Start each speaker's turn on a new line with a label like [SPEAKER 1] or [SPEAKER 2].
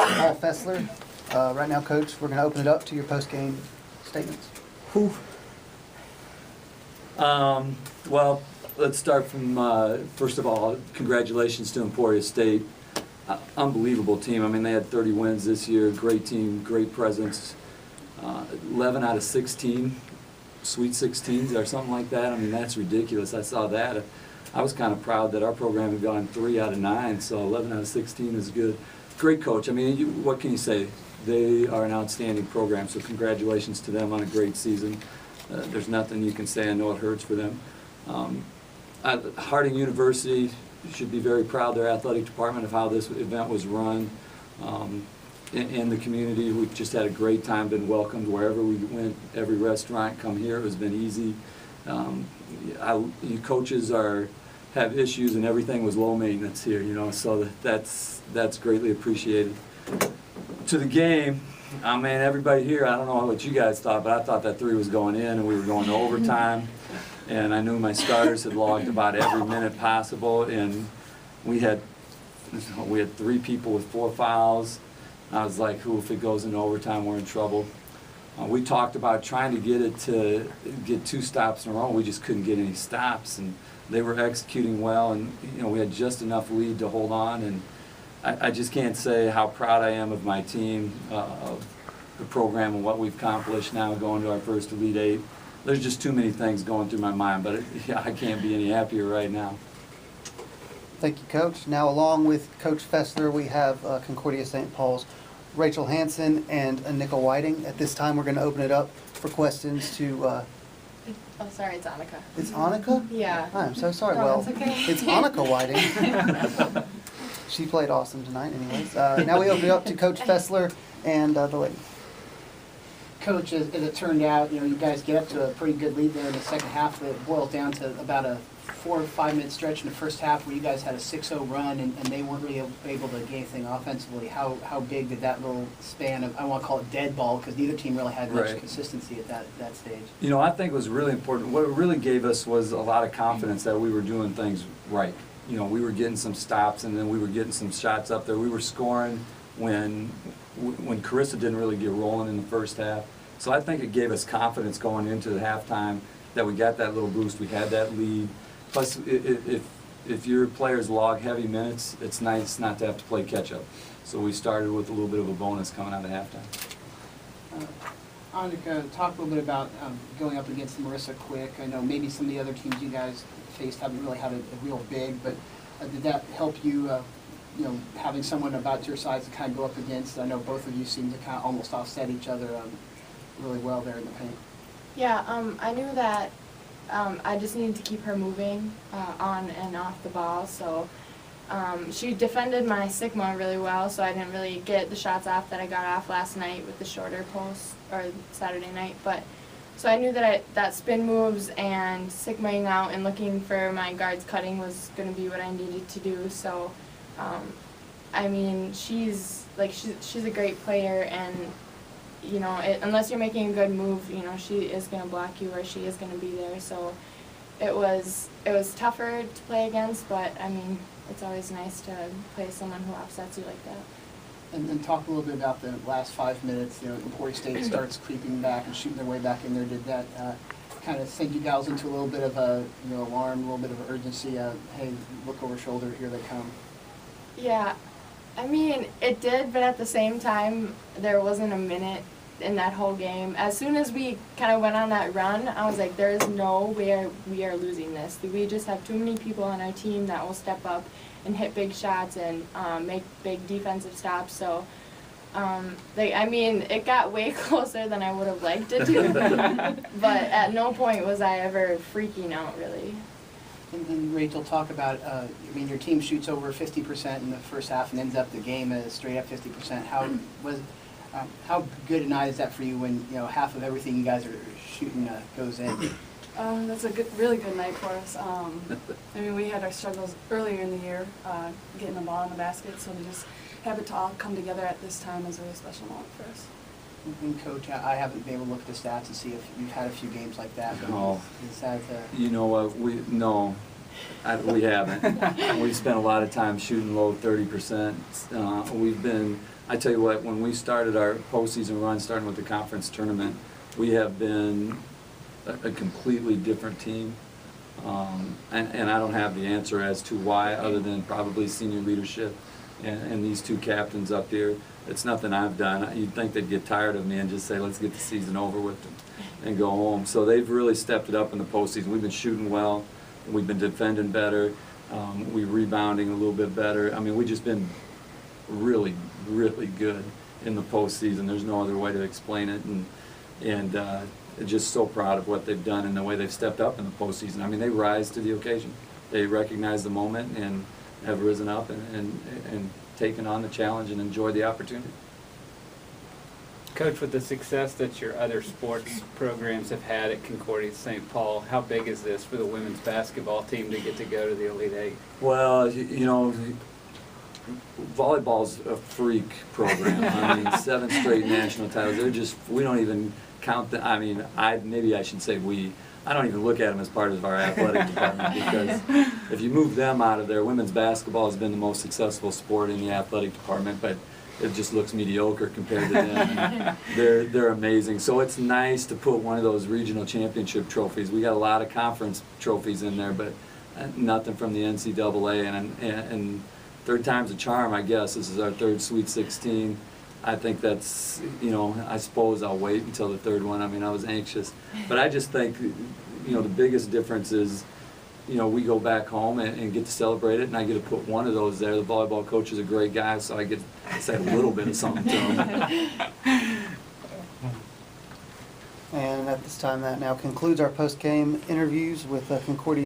[SPEAKER 1] Paul Fessler. Right now, Coach, we're going to open it up to your post-game statements.
[SPEAKER 2] Whew. Well, let's start from, first of all, congratulations to Emporia State. Unbelievable team. I mean, they had 30 wins this year. Great team, great presence. 11 out of 16, Sweet 16s or something like that. I mean, that's ridiculous. I saw that. I was kind of proud that our program had gone 3 out of 9, so 11 out of 16 is good. Great coach. I mean, what can you say? They are an outstanding program, so congratulations to them on a great season. There's nothing you can say. I know it hurts for them. Harding University should be very proud of their athletic department of how this event was run. In the community, we've just had a great time, been welcomed wherever we went, every restaurant, come here, it has been easy. You coaches have issues and everything was low maintenance here, you know, so that's greatly appreciated. To the game, I mean, everybody here, I don't know what you guys thought, but I thought that 3 was going in and we were going to overtime. And I knew my starters had logged about every minute possible, and we had 3 people with 4 fouls. I was like, if it goes into overtime, we're in trouble. We talked about trying to get 2 stops in a row. We just couldn't get any stops, and they were executing well, and you know, we had just enough lead to hold on. And I just can't say how proud I am of my team, of the program and what we've accomplished now going to our first Elite 8. There's just too many things going through my mind, but I can't be any happier right now.
[SPEAKER 1] Thank you, Coach. Now, along with Coach Fessler, we have Concordia St. Paul's Rachel Hansen and Nicole Whiting. At this time, we're going to open it up for questions to...
[SPEAKER 3] Oh, sorry, it's Annika.
[SPEAKER 1] It's Annika?
[SPEAKER 3] Yeah.
[SPEAKER 1] I'm so sorry.
[SPEAKER 3] No,
[SPEAKER 1] Well,
[SPEAKER 3] it's okay.
[SPEAKER 1] it's Annika Whiting. She played awesome tonight anyways. Now we open it up to Coach Fessler and the ladies.
[SPEAKER 4] Coach, as it turned out, you know, you guys get up to a pretty good lead there in the second half. It boiled down to about a 4 or 5 minute stretch in the first half where you guys had a 6-0 run and they weren't really able to get anything offensively. How big did that little span of, I want to call it dead ball, because neither team really had much consistency at that stage?
[SPEAKER 2] You know, I think it was really important. What it really gave us was a lot of confidence that we were doing things right. You know, we were getting some stops and then we were getting some shots up there. We were scoring when Carissa didn't really get rolling in the first half. So I think it gave us confidence going into the halftime that we got that little boost, we had that lead. Plus, if your players log heavy minutes, it's nice not to have to play catch-up. So we started with a little bit of a bonus coming out of halftime.
[SPEAKER 4] Annika, talk a little bit about going up against Marissa Quick. I know maybe some of the other teams you guys faced haven't really had a real big, but did that help you, you know, having someone about your size to kind of go up against? I know both of you seem to kind of almost offset each other really well there in the paint.
[SPEAKER 3] Yeah, I knew that I just needed to keep her moving on and off the ball. So she defended my Sigma really well, so I didn't really get the shots off that I got off last night with the shorter post, or Saturday night. But so I knew that that spin moves and Sigmaing out and looking for my guards cutting was going to be what I needed to do. So I mean, she's a great player, and you know, unless you're making a good move, you know, she is going to block you or she is going to be there. So it was tougher to play against, but I mean, it's always nice to play someone who offsets you like that.
[SPEAKER 4] And then talk a little bit about the last 5 minutes. You know, Emporia State starts creeping back and shooting their way back in there. Did that kind of send you gals into a little bit of a, you know, alarm, a little bit of urgency? Hey, look over shoulder, here they come.
[SPEAKER 3] Yeah, I mean, it did, but at the same time, there wasn't a minute in that whole game. As soon as we kind of went on that run, I was like, there is no way we are losing this. We just have too many people on our team that will step up and hit big shots and make big defensive stops. So, I mean, it got way closer than I would have liked it to, but at no point was I ever freaking out, really.
[SPEAKER 4] And Rachel, talk about, I mean, your team shoots over 50% in the first half and ends up the game at straight up 50%. How good a night is that for you when, you know, half of everything you guys are shooting goes in?
[SPEAKER 5] That's a really good night for us. I mean, we had our struggles earlier in the year getting the ball in the basket, so to just have it to all come together at this time is a really special moment for us.
[SPEAKER 4] And Coach, I haven't been able to look at the stats and see if you've had a few games like that.
[SPEAKER 2] No.
[SPEAKER 4] Is that,
[SPEAKER 2] You know what? We haven't. We spent a lot of time shooting low 30%. We've been I tell you what, when we started our postseason run, starting with the conference tournament, we have been a completely different team. And I don't have the answer as to why, other than probably senior leadership and these two captains up here. It's nothing I've done. You'd think they'd get tired of me and just say, let's get the season over with and go home. So they've really stepped it up in the postseason. We've been shooting well. We've been defending better. We're rebounding a little bit better. I mean, we've just been really, really good in the postseason. There's no other way to explain it. And just so proud of what they've done and the way they've stepped up in the postseason. I mean, they rise to the occasion. They recognize the moment and have risen up and taken on the challenge and enjoyed the opportunity.
[SPEAKER 6] Coach, with the success that your other sports programs have had at Concordia St. Paul, how big is this for the women's basketball team to get to go to the Elite Eight?
[SPEAKER 2] Well, you know, volleyball's a freak program. I mean, 7 straight national titles. They're just, we don't even count the, I mean, maybe I should say we. I don't even look at them as part of our athletic department, because if you move them out of there, women's basketball has been the most successful sport in the athletic department, but it just looks mediocre compared to them. They're amazing. So it's nice to put one of those regional championship trophies. We got a lot of conference trophies in there, but nothing from the NCAA. And third time's a charm, I guess. This is our 3rd Sweet 16. I think that's, you know, I suppose I'll wait until the 3rd one. I mean, I was anxious. But I just think, you know, the biggest difference is, you know, we go back home and get to celebrate it, and I get to put one of those there. The volleyball coach is a great guy, so I get to say a little bit of something to him.
[SPEAKER 1] And at this time, that now concludes our post-game interviews with Concordia.